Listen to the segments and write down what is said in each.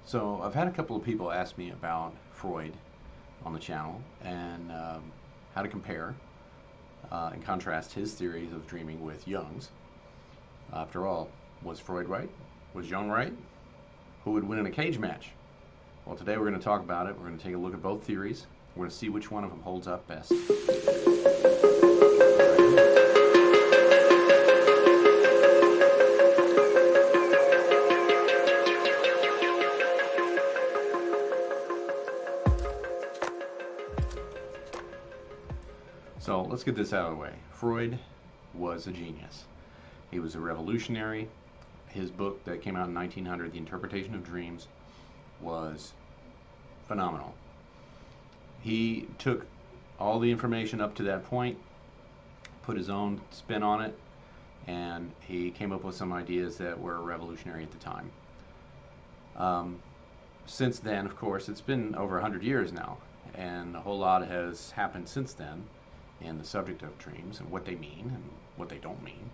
So I've had a couple of people ask me about Freud on the channel and how to compare and contrast his theories of dreaming with Jung's. After all, was Freud right? Was Jung right? Who would win in a cage match? Well, today we're going to talk about it. We're going to take a look at both theories. We're going to see which one of them holds up best. So let's get this out of the way. Freud was a genius. He was a revolutionary. His book that came out in 1900, The Interpretation of Dreams, was phenomenal. He took all the information up to that point, put his own spin on it, and he came up with some ideas that were revolutionary at the time. Since then, of course, it's been over 100 years now, and a whole lot has happened since then in the subject of dreams and what they mean and what they don't mean.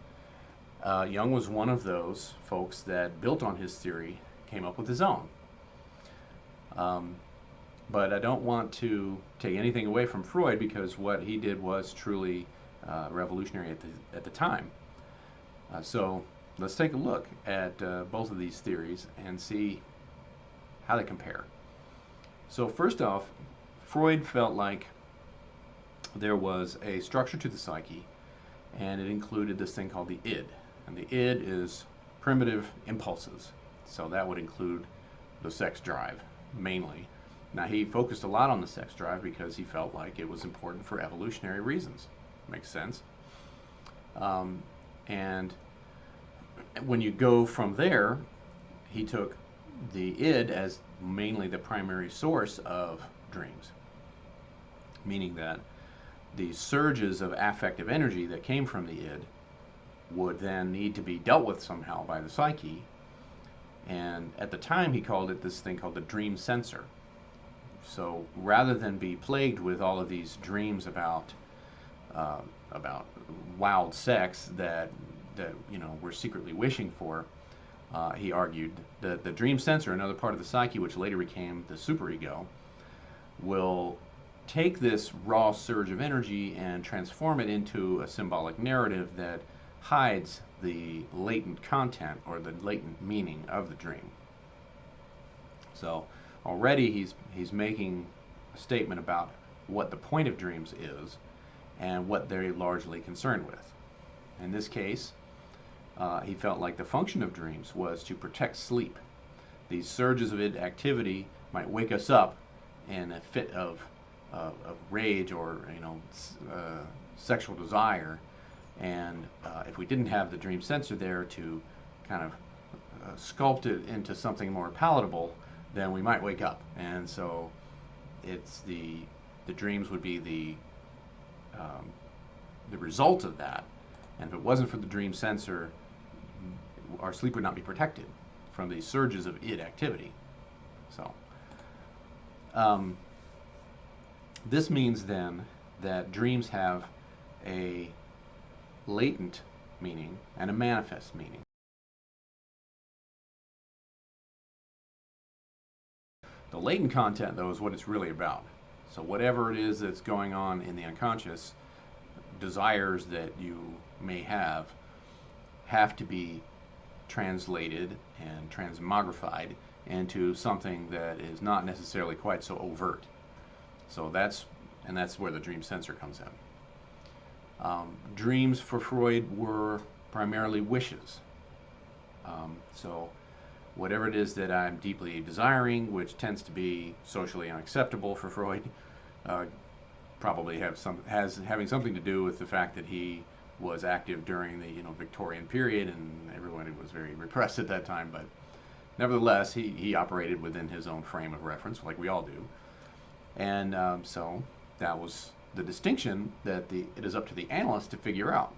Jung was one of those folks that built on his theory, came up with his own. But I don't want to take anything away from Freud, because what he did was truly revolutionary at the time. So let's take a look at both of these theories and see how they compare. So first off, Freud felt like there was a structure to the psyche, and it included this thing called the id. And the id is primitive impulses. So that would include the sex drive, mainly. Now, he focused a lot on the sex drive because he felt like it was important for evolutionary reasons. Makes sense. And when you go from there, he took the id as mainly the primary source of dreams, meaning that the surges of affective energy that came from the id would then need to be dealt with somehow by the psyche. And at the time, he called it this thing called the dream censor. So rather than be plagued with all of these dreams about wild sex that we're secretly wishing for, he argued that the dream censor, another part of the psyche which later became the superego, will take this raw surge of energy and transform it into a symbolic narrative that hides the latent content or the latent meaning of the dream. So already he's making a statement about what the point of dreams is and what they're largely concerned with. In this case, he felt like the function of dreams was to protect sleep. These surges of activity might wake us up in a fit of rage or sexual desire, and if we didn't have the dream censor there to kind of sculpt it into something more palatable, then we might wake up. And so it's the dreams would be the result of that. And if it wasn't for the dream censor, our sleep would not be protected from these surges of id activity. So this means then that dreams have a latent meaning and a manifest meaning. The latent content, though, is what it's really about. So whatever it is that's going on in the unconscious, desires that you may have to be translated and transmogrified into something that is not necessarily quite so overt. So that's where the dream censor comes in. Dreams for Freud were primarily wishes. So whatever it is that I'm deeply desiring, which tends to be socially unacceptable for Freud, probably having something to do with the fact that he was active during the Victorian period, and everyone was very repressed at that time. But nevertheless, he operated within his own frame of reference, like we all do. And so that was the distinction that it is up to the analyst to figure out.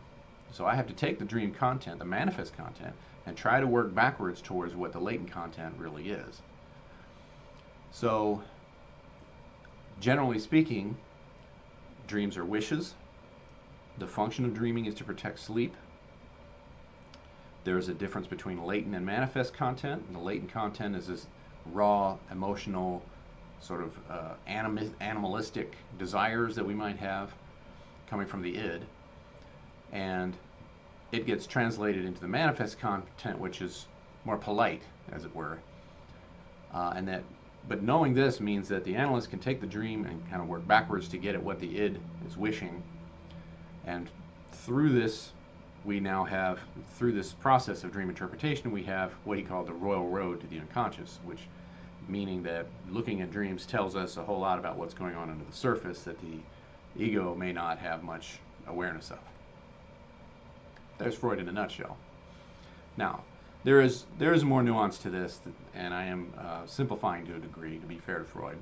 So I have to take the dream content, the manifest content, and try to work backwards towards what the latent content really is. So generally speaking, dreams are wishes. The function of dreaming is to protect sleep. There is a difference between latent and manifest content. And the latent content is this raw, emotional, sort of animalistic desires that we might have coming from the id, and it gets translated into the manifest content, which is more polite, as it were. But knowing this means that the analyst can take the dream and kind of work backwards to get at what the id is wishing, and through this, through this process of dream interpretation, we have what he called the royal road to the unconscious, which meaning that looking at dreams tells us a whole lot about what's going on under the surface that the ego may not have much awareness of. There's Freud in a nutshell. Now, there is more nuance to this, and I am simplifying to a degree, to be fair to Freud.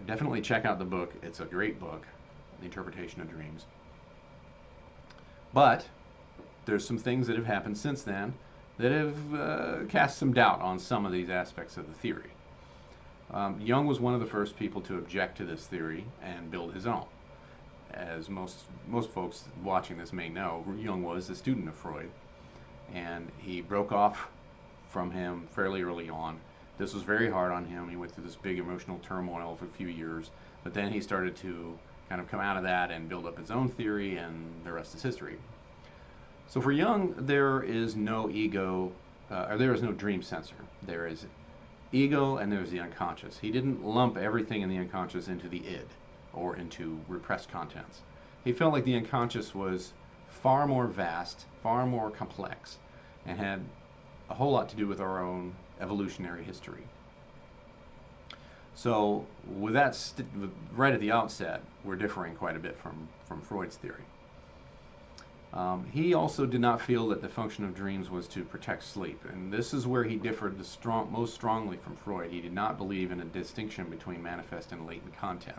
Definitely check out the book. It's a great book, The Interpretation of Dreams. But there's some things that have happened since then that have cast some doubt on some of these aspects of the theory. Jung was one of the first people to object to this theory and build his own. As most folks watching this may know, Jung was a student of Freud, and he broke off from him fairly early on. This was very hard on him. He went through this big emotional turmoil for a few years, but then he started to kind of come out of that and build up his own theory, and the rest is history. So for Jung, there is no ego, or there is no dream censor. There is ego and there's the unconscious. He didn't lump everything in the unconscious into the id or into repressed contents. He felt like the unconscious was far more vast, far more complex, and had a whole lot to do with our own evolutionary history. So with that, right at the outset, we're differing quite a bit from Freud's theory. He also did not feel that the function of dreams was to protect sleep, and this is where he differed most strongly from Freud. He did not believe in a distinction between manifest and latent content.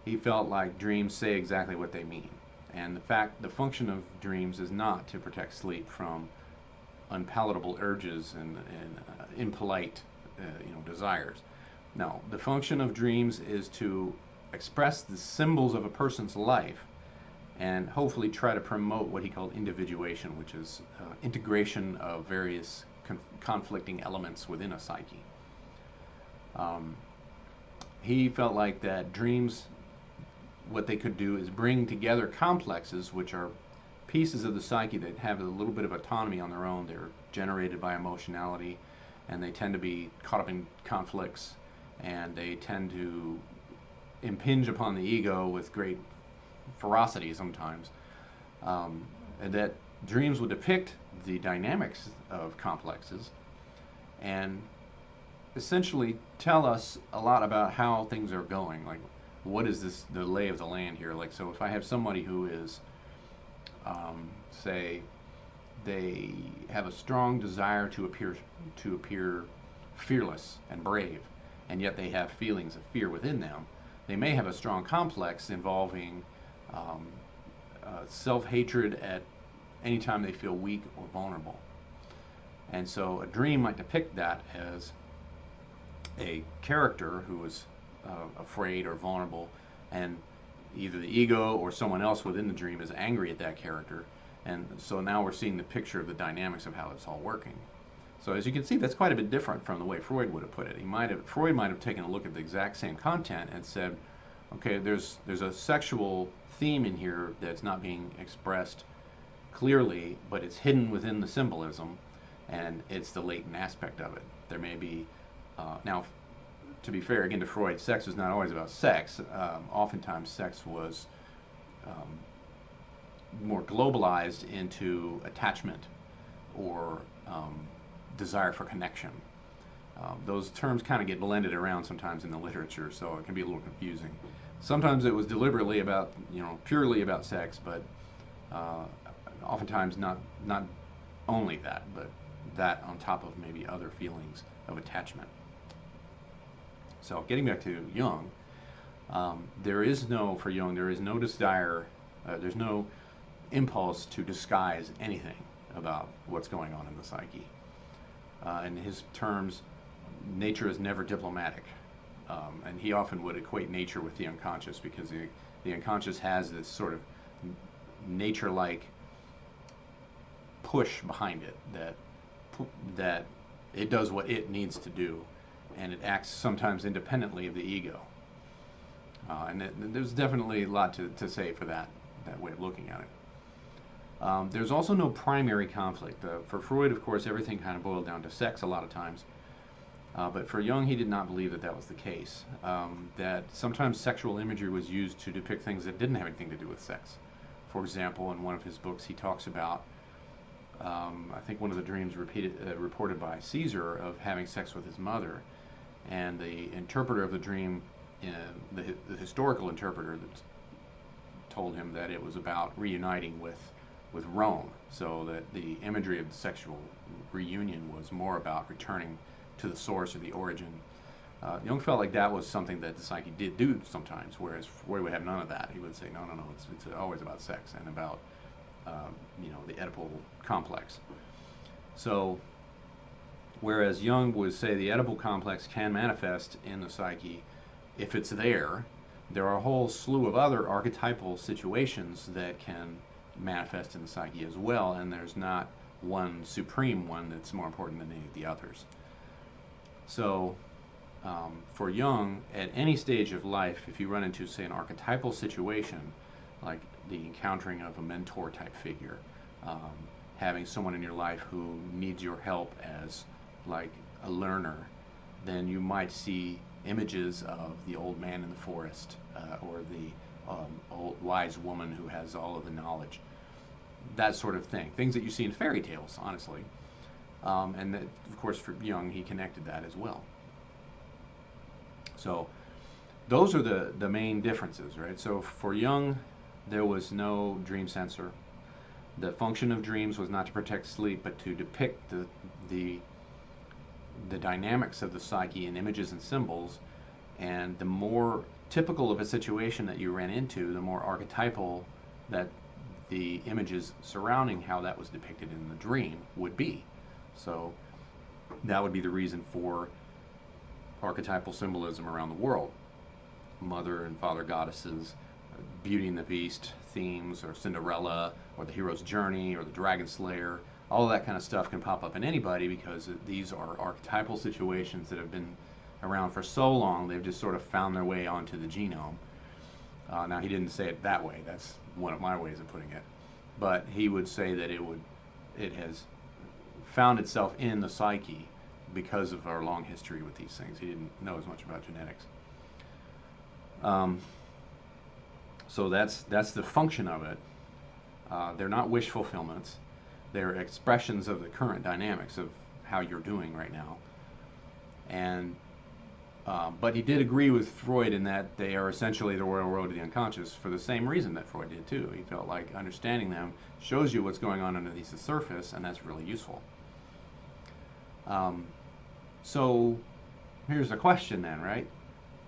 He felt like dreams say exactly what they mean, and the function of dreams is not to protect sleep from unpalatable urges and impolite desires. No, the function of dreams is to express the symbols of a person's life and hopefully try to promote what he called individuation, which is integration of various conflicting elements within a psyche. He felt like that dreams, what they could do is bring together complexes, which are pieces of the psyche that have a little bit of autonomy on their own. They're generated by emotionality, and they tend to be caught up in conflicts, and they tend to impinge upon the ego with great ferocity sometimes. And that dreams would depict the dynamics of complexes and essentially tell us a lot about how things are going. Like, what is the lay of the land here? Like, so if I have somebody who is, say, they have a strong desire to appear fearless and brave, and yet they have feelings of fear within them, they may have a strong complex involving self-hatred at any time they feel weak or vulnerable. And so a dream might depict that as a character who is afraid or vulnerable, and either the ego or someone else within the dream is angry at that character. And so now we're seeing the picture of the dynamics of how it's all working. So as you can see, that's quite a bit different from the way Freud would have put it. Freud might have taken a look at the exact same content and said, okay, there's a sexual theme in here that's not being expressed clearly, but it's hidden within the symbolism, and it's the latent aspect of it. There may be, now, to be fair, again to Freud, sex is not always about sex. Oftentimes sex was more globalized into attachment or desire for connection. Those terms kind of get blended around sometimes in the literature, so it can be a little confusing. Sometimes it was deliberately about, purely about sex, but oftentimes not only that, but that on top of maybe other feelings of attachment. So getting back to Jung, for Jung, there is no desire, there's no impulse to disguise anything about what's going on in the psyche. In his terms, nature is never diplomatic. And he often would equate nature with the unconscious, because the unconscious has this sort of nature-like push behind it that it does what it needs to do, and it acts sometimes independently of the ego. There's definitely a lot to say for that way of looking at it. There's also no primary conflict. For Freud, of course, everything kind of boiled down to sex a lot of times. But for Jung, he did not believe that that was the case. That sometimes sexual imagery was used to depict things that didn't have anything to do with sex. For example, in one of his books, he talks about, I think one of the dreams reported by Caesar of having sex with his mother, and the interpreter of the dream, the historical interpreter, that told him that it was about reuniting with Rome, so that the imagery of the sexual reunion was more about returning to the source or the origin. Jung felt like that was something that the psyche did do sometimes, whereas Freud would have none of that. He would say, no, it's always about sex and about the Oedipal complex. So, whereas Jung would say the Oedipal complex can manifest in the psyche if it's there, there are a whole slew of other archetypal situations that can manifest in the psyche as well, and there's not one supreme one that's more important than any of the others. So, for Jung, at any stage of life, if you run into, say, an archetypal situation, like the encountering of a mentor type figure, having someone in your life who needs your help as like a learner, then you might see images of the old man in the forest, or the old wise woman who has all of the knowledge. That sort of thing. Things that you see in fairy tales, honestly. And that, of course, for Jung, he connected that as well. So those are the main differences, right? So for Jung, there was no dream censor. The function of dreams was not to protect sleep, but to depict the dynamics of the psyche in images and symbols. And the more typical of a situation that you ran into, the more archetypal that the images surrounding how that was depicted in the dream would be. So that would be the reason for archetypal symbolism around the world. Mother and father goddesses, Beauty and the Beast themes, or Cinderella, or the hero's journey, or the dragon slayer. All of that kind of stuff can pop up in anybody because these are archetypal situations that have been around for so long, they've just sort of found their way onto the genome. Now, he didn't say it that way. That's one of my ways of putting it. But he would say that it has found itself in the psyche because of our long history with these things. He didn't know as much about genetics. So that's the function of it. They're not wish fulfillments. They're expressions of the current dynamics of how you're doing right now. And but he did agree with Freud in that they are essentially the royal road to the unconscious for the same reason that Freud did too. He felt like understanding them shows you what's going on underneath the surface, and that's really useful. So here's the question then, right?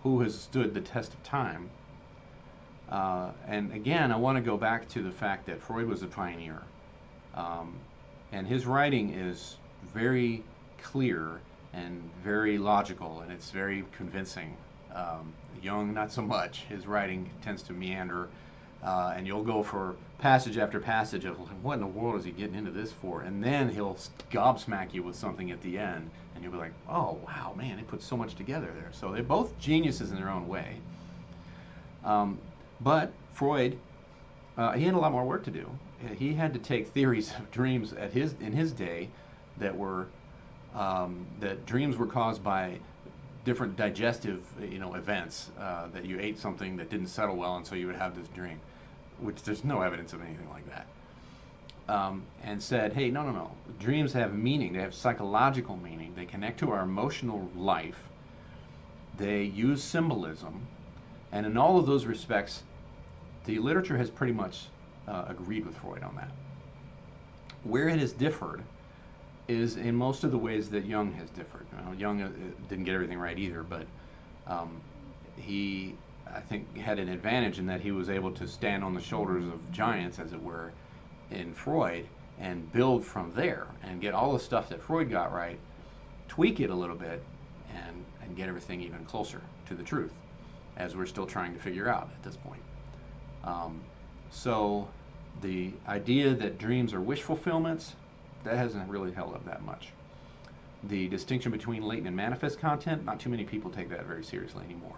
Who has stood the test of time? And again, I want to go back to the fact that Freud was a pioneer. And his writing is very clear and very logical, and it's very convincing. Jung, not so much. His writing tends to meander, and you'll go for passage after passage of what in the world is he getting into this for? And then he'll gobsmack you with something at the end, and you'll be like, oh, wow, man, he put so much together there. So they're both geniuses in their own way. But Freud, he had a lot more work to do. He had to take theories of dreams in his day that were that dreams were caused by different digestive events, that you ate something that didn't settle well, and so you would have this dream, which there's no evidence of anything like that. And said, hey, no, dreams have meaning. They have psychological meaning. They connect to our emotional life. They use symbolism, and in all of those respects, the literature has pretty much agreed with Freud on that. Where it has differed is in most of the ways that Jung has differed. Jung didn't get everything right either, but he, I think, had an advantage in that he was able to stand on the shoulders of giants, as it were, in Freud, and build from there, and get all the stuff that Freud got right, tweak it a little bit, and get everything even closer to the truth, as we're still trying to figure out at this point. So the idea that dreams are wish fulfillments, that hasn't really held up that much. The distinction between latent and manifest content, not too many people take that very seriously anymore.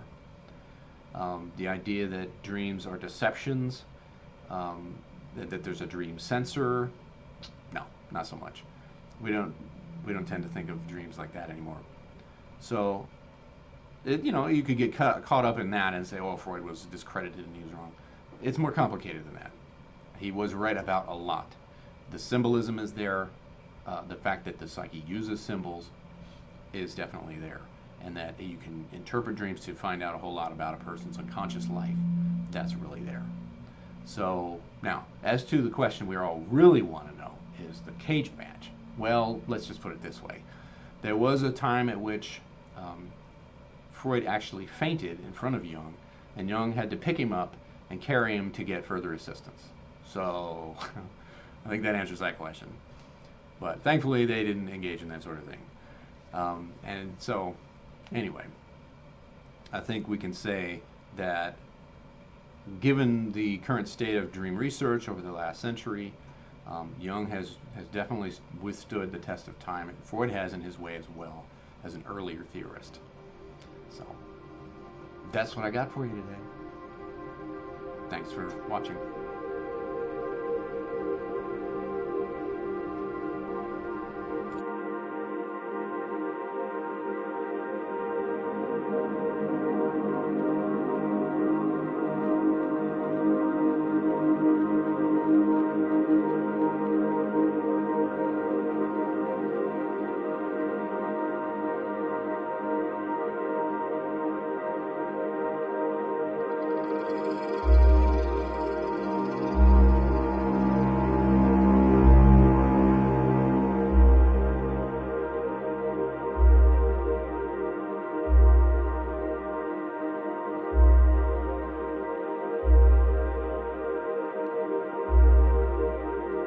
The idea that dreams are deceptions, that there's a dream censor, no, not so much. We don't tend to think of dreams like that anymore. So, you could get caught up in that and say, oh, Freud was discredited and he was wrong. It's more complicated than that. He was right about a lot. The symbolism is there. The fact that the psyche uses symbols is definitely there. And that you can interpret dreams to find out a whole lot about a person's unconscious life. That's really there. So, now, as to the question we all really want to know is the cage match. Well, let's just put it this way. There was a time at which Freud actually fainted in front of Jung, and Jung had to pick him up and carry him to get further assistance. So, I think that answers that question. But thankfully, they didn't engage in that sort of thing. And so, anyway, I think we can say that given the current state of dream research over the last century, Jung has definitely withstood the test of time, and Freud has in his way as well as an earlier theorist. So, that's what I got for you today. Thanks for watching.